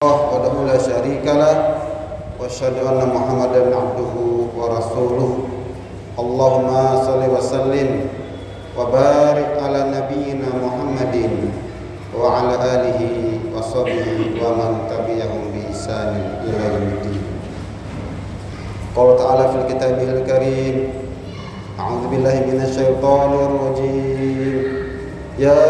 وحده لا شريك له واشهد ان محمدا عبده ورسوله اللهم صل وسلم وبارك على نبينا محمد وعلى اله وصحبه ومن تبعهم بإحسان الى يوم الدين. قال تعالى في كتابه الكريم أعوذ بالله من الشيطان الرجيم يا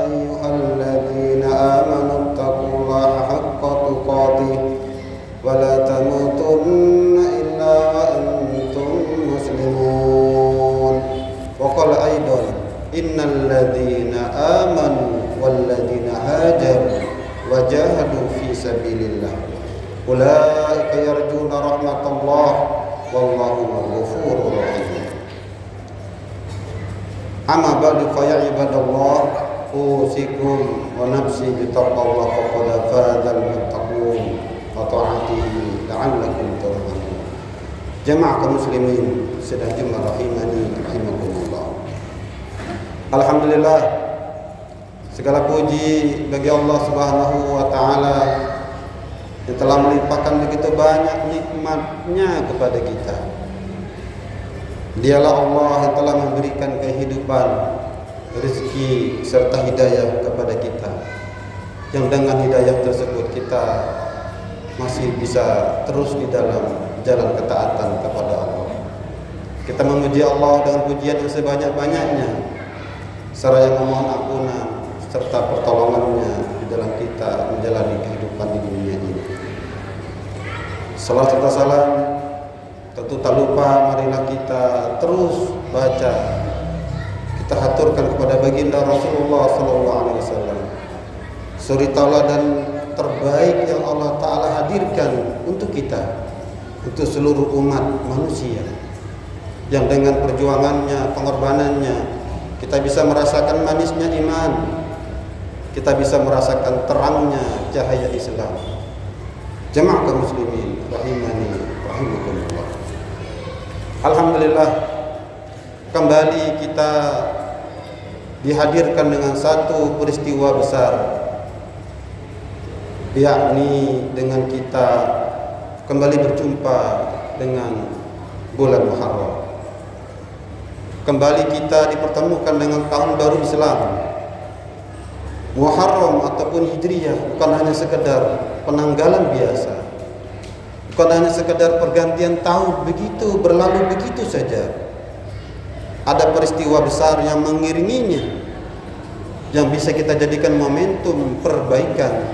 أيها الذين آمنوا اتقوا الله حق تقاته ولا تموتن إلا وأنتم مسلمون. وقال أيضا إن الذين آمنوا والذين هاجروا وجاهدوا في سبيل الله أولئك يرجون رحمة الله والله غفور رحيم. أما بعد فيا عباد الله أوصيكم ونفسي بتقوى الله فقد فاز المتقون وطاعته لعلكم ترحمون. Jamaah kaum muslimin sedang jemaah rahimani rahimakumullah. Alhamdulillah, segala puji bagi Allah Subhanahu wa taala yang telah melimpahkan begitu banyak nikmat-Nya kepada kita. Dialah Allah yang telah memberikan kehidupan, rezeki serta hidayah kepada kita. Yang dengan hidayah tersebut kita masih bisa terus di dalam jalan ketaatan kepada Allah. Kita memuji Allah dengan pujian yang sebanyak-banyaknya, seraya memohon ampunan serta pertolongan-Nya di dalam kita menjalani kehidupan di dunia ini. Salat serta salam tentu tak lupa marilah kita terus baca, kita haturkan kepada baginda Rasulullah SAW, suri tauladan terbaik yang Allah Ta'ala hadirkan untuk kita, untuk seluruh umat manusia, yang dengan perjuangannya, pengorbanannya kita bisa merasakan manisnya iman, kita bisa merasakan terangnya cahaya Islam. Jemaah kaum muslimin rahimani rahimakumullah. Alhamdulillah, kembali kita dihadirkan dengan satu peristiwa besar, yakni dengan kita kembali berjumpa dengan bulan Muharram. Kembali kita dipertemukan dengan tahun baru Islam. Muharram ataupun Hijriyah bukan hanya sekedar penanggalan biasa, bukan hanya sekedar pergantian tahun begitu berlalu begitu saja. Ada peristiwa besar yang mengiringinya, yang bisa kita jadikan momentum perbaikan,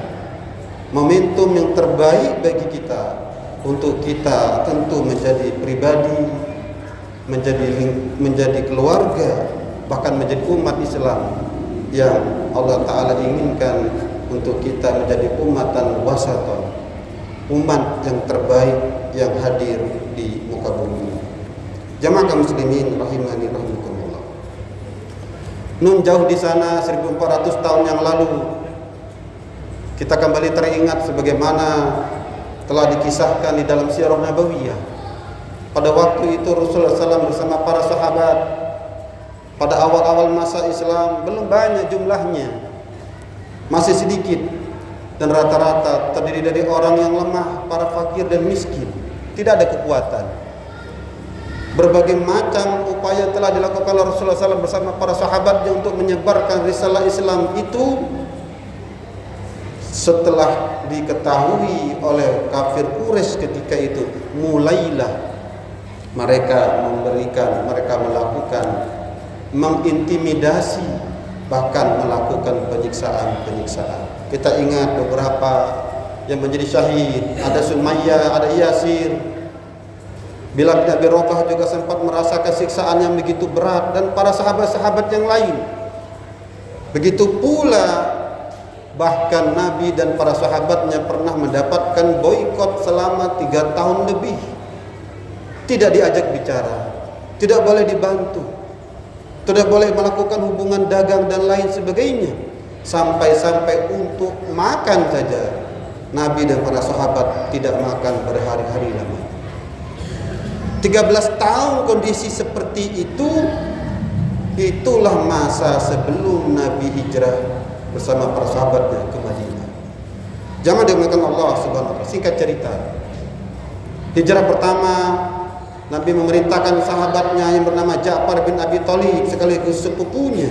momentum yang terbaik bagi kita, untuk kita tentu menjadi pribadi, menjadi keluarga, bahkan menjadi umat Islam yang Allah Ta'ala inginkan untuk kita menjadi umatan wasaton, umat yang terbaik yang hadir di muka bumi. Jamaah kaum muslimin rahimani rahimakumullah. Nun jauh di sana 1400 tahun yang lalu, kita kembali teringat sebagaimana telah dikisahkan di dalam sirah nabawiyah. Pada waktu itu Rasulullah SAW bersama para sahabat, pada awal-awal masa Islam belum banyak jumlahnya, masih sedikit, dan rata-rata terdiri dari orang yang lemah, para fakir dan miskin, tidak ada kekuatan. Berbagai macam upaya telah dilakukan oleh Rasulullah SAW bersama para sahabatnya untuk menyebarkan risalah Islam itu. Setelah diketahui oleh kafir Quraisy ketika itu, mulailah mereka melakukan mengintimidasi, bahkan melakukan penyiksaan. Kita ingat beberapa yang menjadi syahid, ada Sumayyah, ada Yasir. Bilal bin Abi Rabah juga sempat merasakan siksaan yang begitu berat, dan para sahabat-sahabat yang lain. Begitu pula bahkan Nabi dan para sahabatnya pernah mendapatkan boikot selama 3 tahun lebih. Tidak diajak bicara, tidak boleh dibantu, tidak boleh melakukan hubungan dagang dan lain sebagainya. Sampai-sampai untuk makan saja Nabi dan para sahabat tidak makan berhari-hari lamanya. 13 tahun kondisi seperti itu. Itulah masa sebelum Nabi hijrah bersama para sahabatnya ke Madinah. Jamaah dimuliakan Allah Subhanahu wa taala. Singkat cerita, hijrah pertama Nabi memerintahkan sahabatnya yang bernama Ja'far bin Abi Thalib sekaligus sepupunya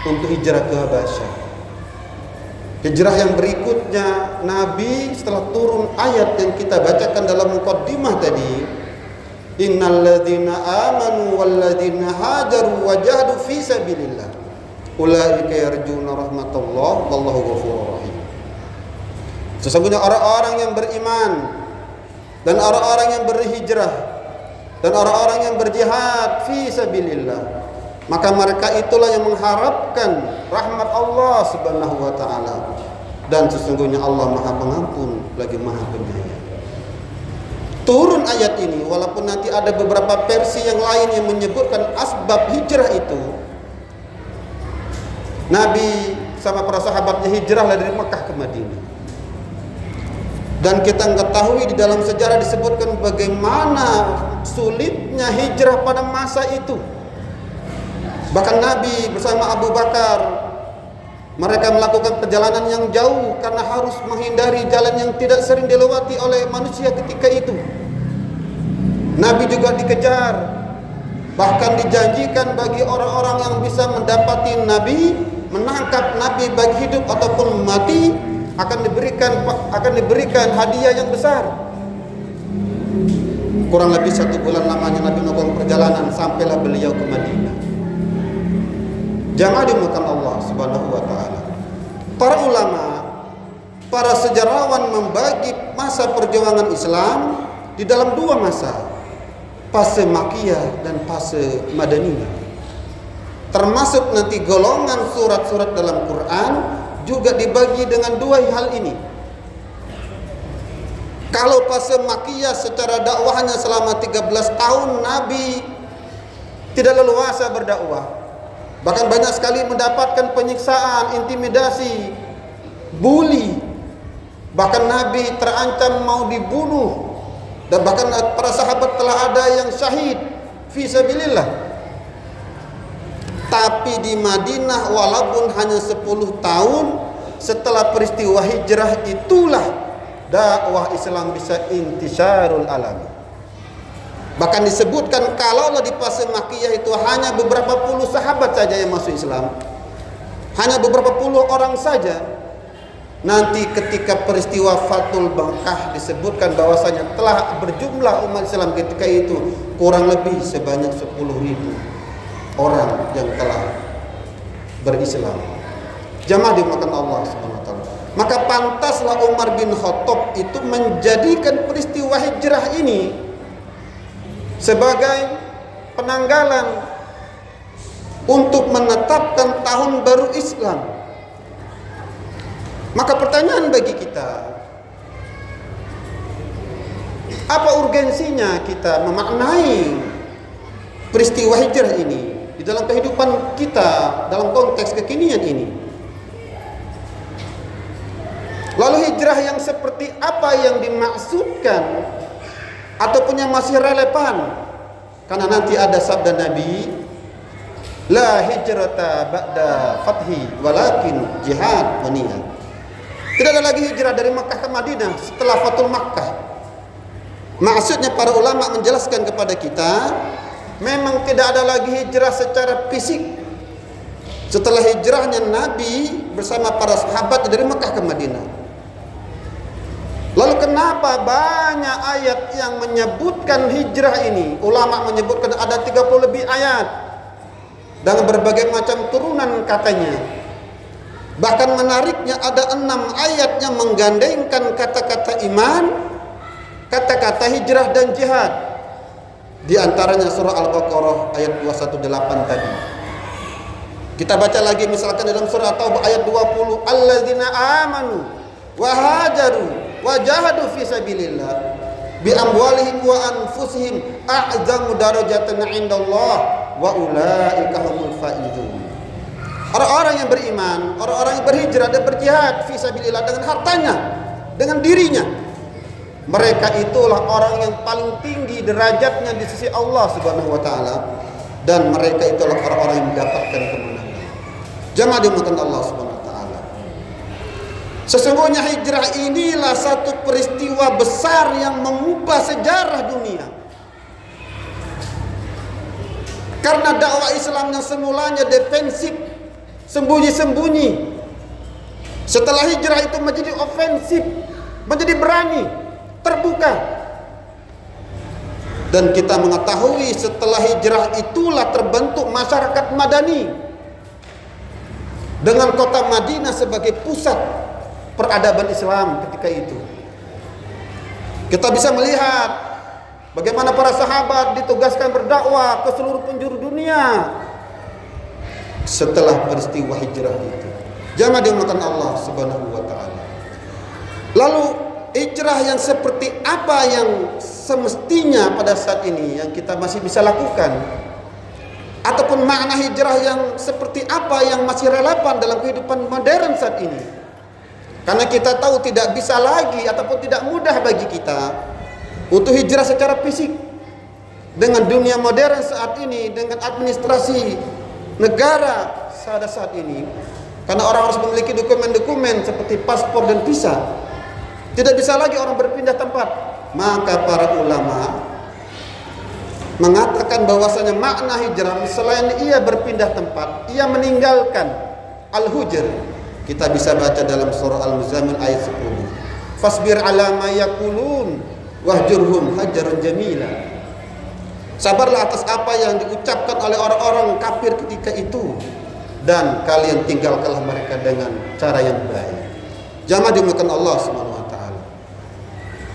untuk hijrah ke Habasyah. Hijrah yang berikutnya Nabi setelah turun ayat yang kita bacakan dalam muqaddimah tadi, innal ladzina amanu wal ladzina hajaru wa jahadu fi sabilillah ulaika yarjuna rahmatullah wallahu ghafurur rahim. Sesungguhnya orang-orang yang beriman dan orang-orang yang berhijrah dan orang-orang yang berjihad fi sabilillah, maka mereka itulah yang mengharapkan rahmat Allah Subhanahu wa taala, dan sesungguhnya Allah Maha Pengampun lagi Maha Penyayang. Turun ayat ini, walaupun nanti ada beberapa versi yang lain yang menyebutkan asbab hijrah itu. Nabi sama para sahabatnya hijrah dari Mekah ke Madinah. Dan kita ketahui di dalam sejarah disebutkan bagaimana sulitnya hijrah pada masa itu. Bahkan Nabi bersama Abu Bakar, mereka melakukan perjalanan yang jauh karena harus menghindari jalan yang tidak sering dilewati oleh manusia ketika itu. Nabi juga dikejar, bahkan dijanjikan bagi orang-orang yang bisa mendapati Nabi, menangkap Nabi baik hidup ataupun mati, akan diberikan hadiah yang besar. Kurang lebih 1 bulan lamanya Nabi melakukan perjalanan sampailah beliau ke Madinah. Jamaah dimuliakan Allah Subhanahu wa taala. Para ulama, para sejarawan membagi masa perjuangan Islam di dalam 2 masa, fase Makkiyah dan fase Madaniyah. Termasuk nanti golongan surat-surat dalam Quran juga dibagi dengan 2 hal ini. Kalau fase Makkiyah secara dakwahnya selama 13 tahun Nabi tidak leluasa berdakwah. Bahkan banyak sekali mendapatkan penyiksaan, intimidasi, bully. Bahkan Nabi terancam mau dibunuh. Dan bahkan para sahabat telah ada yang syahid fi sabilillah. Tapi di Madinah walaupun hanya 10 tahun setelah peristiwa hijrah itulah dakwah Islam bisa intisyarul alami. Bahkan disebutkan kalau di fase Makkiyah itu hanya beberapa puluh sahabat saja yang masuk Islam, hanya beberapa puluh orang saja. Nanti ketika peristiwa Fathul Makkah disebutkan bahwasanya telah berjumlah umat Islam ketika itu kurang lebih sebanyak 10.000 orang yang telah berislam. Jamaah dimuliakan Allah Subhanahu wa taala. Maka pantaslah Umar bin Khattab itu menjadikan peristiwa hijrah ini sebagai penanggalan untuk menetapkan tahun baru Islam. Maka pertanyaan bagi kita, apa urgensinya kita memaknai peristiwa hijrah ini di dalam kehidupan kita dalam konteks kekinian ini? Lalu hijrah yang seperti apa yang dimaksudkan ataupun yang masih relevan? Karena nanti ada sabda Nabi, la hijrata ba'da fathi walakin jihad wa niyah. Tidak ada lagi hijrah dari Makkah ke Madinah setelah Fathul Makkah. Maksudnya para ulama menjelaskan kepada kita, memang tidak ada lagi hijrah secara fisik setelah hijrahnya Nabi bersama para sahabat dari Makkah ke Madinah. Lalu kenapa banyak ayat yang menyebutkan hijrah ini? Ulama menyebutkan ada 30 lebih ayat dengan berbagai macam turunan katanya. Bahkan menariknya ada 6 ayat yang menggandengkan kata-kata iman, kata-kata hijrah dan jihad. Di antaranya surah Al-Baqarah ayat 218 tadi. Kita baca lagi misalkan dalam surah Taubah ayat 20, alladzina amanu wa hajaru wa jahadu fi sabilillah bi amwalihim wa anfusihim a'zamu darajatan 'indallah wa ulaika humul faizun. Orang-orang yang beriman, orang-orang yang berhijrah dan berjihad fi sabilillah dengan hartanya, dengan dirinya, mereka itulah orang yang paling tinggi derajatnya di sisi Allah Subhanahu wa taala, dan mereka itulah orang-orang yang mendapatkan kemenangan. Jamaah dimuliakan Allah Subhanahu wa taala. Sesungguhnya hijrah inilah satu peristiwa besar yang mengubah sejarah dunia. Karena dakwah Islam yang semulanya defensif, sembunyi-sembunyi, setelah hijrah itu menjadi ofensif, menjadi berani, terbuka. Dan kita mengetahui setelah hijrah itulah terbentuk masyarakat Madani dengan kota Madinah sebagai pusat peradaban Islam ketika itu. Kita bisa melihat bagaimana para sahabat ditugaskan berdakwah ke seluruh penjuru dunia setelah peristiwa hijrah itu. Jangan dimakan Allah Subhanahu wa taala. Lalu hijrah yang seperti apa yang semestinya pada saat ini yang kita masih bisa lakukan? Ataupun makna hijrah yang seperti apa yang masih relevan dalam kehidupan modern saat ini? Karena kita tahu tidak bisa lagi ataupun tidak mudah bagi kita untuk hijrah secara fisik dengan dunia modern saat ini, dengan administrasi negara saat ini. Karena orang harus memiliki dokumen-dokumen seperti paspor dan visa. Tidak bisa lagi orang berpindah tempat. Maka para ulama mengatakan bahwasanya makna hijrah selain ia berpindah tempat, ia meninggalkan al-hujr. Kita bisa baca dalam surah Al-Muzammil ayat 10. Fasbir ala ma yaqulun wahjurhum hajaran jamila. Sabarlah atas apa yang diucapkan oleh orang-orang kafir ketika itu, dan kalian tinggalkanlah mereka dengan cara yang baik. Jangan dimakan Allah Subhanahu wa taala.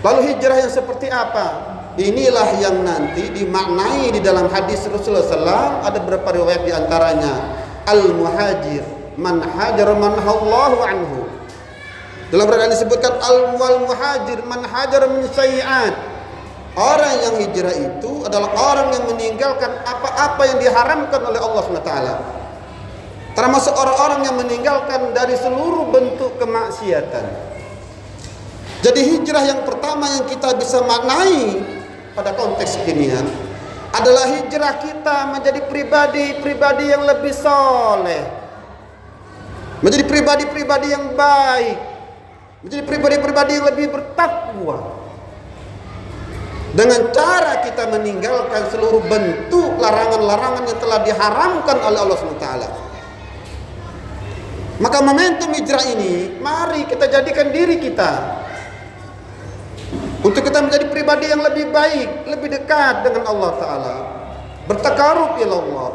Lalu hijrah yang seperti apa? Inilah yang nanti dimaknai di dalam hadis Rasulullah SAW. Ada beberapa riwayat di antaranya al-muhajir man hajar man Allahu anhu. Dalam riwayat disebutkan al-wal muhajir man hajar min sayyi'at. Orang yang hijrah itu adalah orang yang meninggalkan apa-apa yang diharamkan oleh Allah SWT. Termasuk orang-orang yang meninggalkan dari seluruh bentuk kemaksiatan. Jadi hijrah yang pertama yang kita bisa maknai pada konteks kekinian adalah hijrah kita menjadi pribadi-pribadi yang lebih soleh, menjadi pribadi-pribadi yang baik, menjadi pribadi-pribadi yang lebih bertakwa, dengan cara kita meninggalkan seluruh bentuk larangan-larangan yang telah diharamkan oleh Allah SWT. Maka momentum hijrah ini, mari kita jadikan diri kita untuk kita menjadi pribadi yang lebih baik, lebih dekat dengan Allah Ta'ala, bertakarub ila Allah,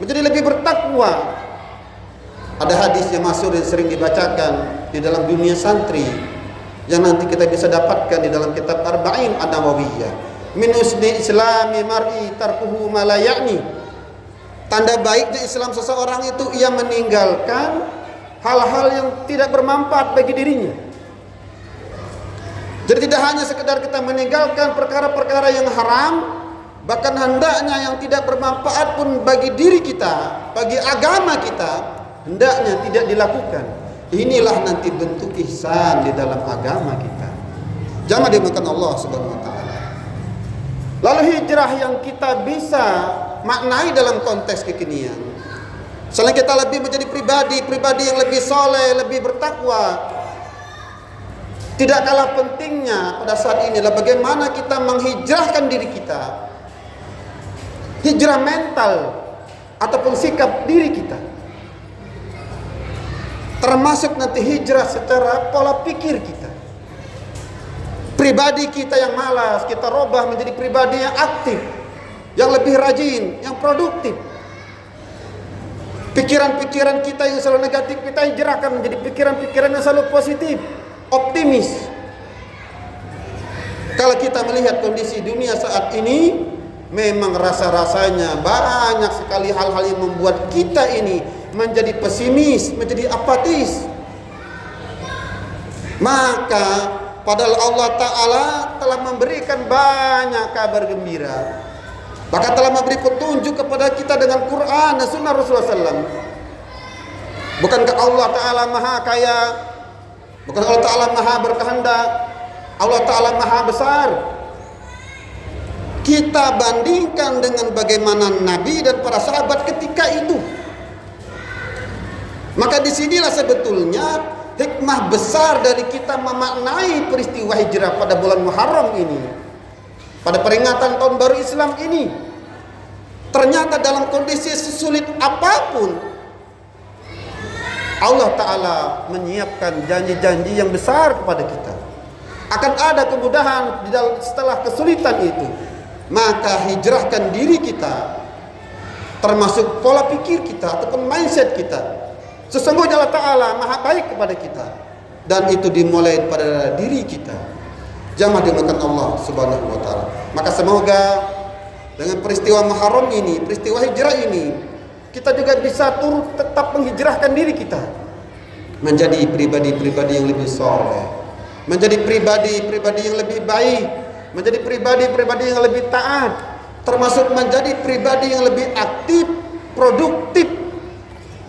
menjadi lebih bertakwa. Ada hadis yang masyhur yang sering dibacakan di dalam dunia santri yang nanti kita bisa dapatkan di dalam kitab Arba'in An-Nawawiyah. Min husni islami mar'i tarkuhu ma la ya'ni. Tanda baiknya Islam seseorang itu ia meninggalkan hal-hal yang tidak bermanfaat bagi dirinya. Jadi tidak hanya sekedar kita meninggalkan perkara-perkara yang haram, bahkan hendaknya yang tidak bermanfaat pun bagi diri kita, bagi agama kita, hendaknya tidak dilakukan. Inilah nanti bentuk ihsan di dalam agama kita. Jangan dimakan Allah Subhanahu wa taala. Lalu hijrah yang kita bisa maknai dalam konteks kekinian, selain kita lebih menjadi pribadi yang lebih soleh, lebih bertakwa, tidak kalah pentingnya pada saat ini adalah bagaimana kita menghijrahkan diri kita, hijrah mental ataupun sikap diri kita, termasuk nanti hijrah secara pola pikir kita. Pribadi kita yang malas kita robah menjadi pribadi yang aktif, yang lebih rajin, yang produktif. Pikiran-pikiran kita yang selalu negatif kita hijrahkan menjadi pikiran-pikiran yang selalu positif, optimis. Kalau kita melihat kondisi dunia saat ini, memang rasa-rasanya banyak sekali hal-hal yang membuat kita ini menjadi pesimis, menjadi apatis. Maka padahal Allah Ta'ala telah memberikan banyak kabar gembira, bahkan telah memberi petunjuk kepada kita dengan Quran dan Sunnah Rasulullah SAW. Bukankah Allah Ta'ala maha kaya? Bukan Allah Ta'ala maha berkehendak? Allah Ta'ala maha besar. Kita bandingkan dengan bagaimana Nabi dan para sahabat ketika itu. Maka disinilah sebetulnya hikmah besar dari kita memaknai peristiwa hijrah pada bulan Muharram ini, pada peringatan tahun baru Islam ini. Ternyata dalam kondisi sesulit apapun, Allah Ta'ala menyiapkan janji-janji yang besar kepada kita. Akan ada kemudahan setelah kesulitan itu. Maka hijrahkan diri kita, termasuk pola pikir kita ataupun mindset kita. Sesungguhnya Allah Ta'ala maha baik kepada kita, dan itu dimulai pada diri kita. Jamaah dimuliakan Allah Subhanahu wa Ta'ala. Maka semoga dengan peristiwa Muharram ini, peristiwa hijrah ini, kita juga bisa turut tetap menghijrahkan diri kita menjadi pribadi-pribadi yang lebih soleh, menjadi pribadi-pribadi yang lebih baik, menjadi pribadi-pribadi yang lebih taat, termasuk menjadi pribadi yang lebih aktif, produktif,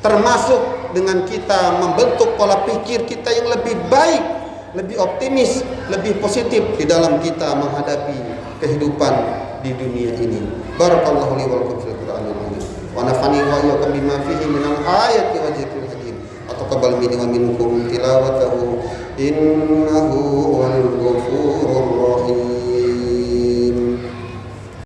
termasuk dengan kita membentuk pola pikir kita yang lebih baik, lebih optimis, lebih positif di dalam kita menghadapi kehidupan di dunia ini. Barakallahu li wa lakum fil Qur'anil azim wa nafani wa iyyakum bima fihi minal ayati wa dzikril hakim. Ataqabbal minni wa minkum tilawatahu innahu wal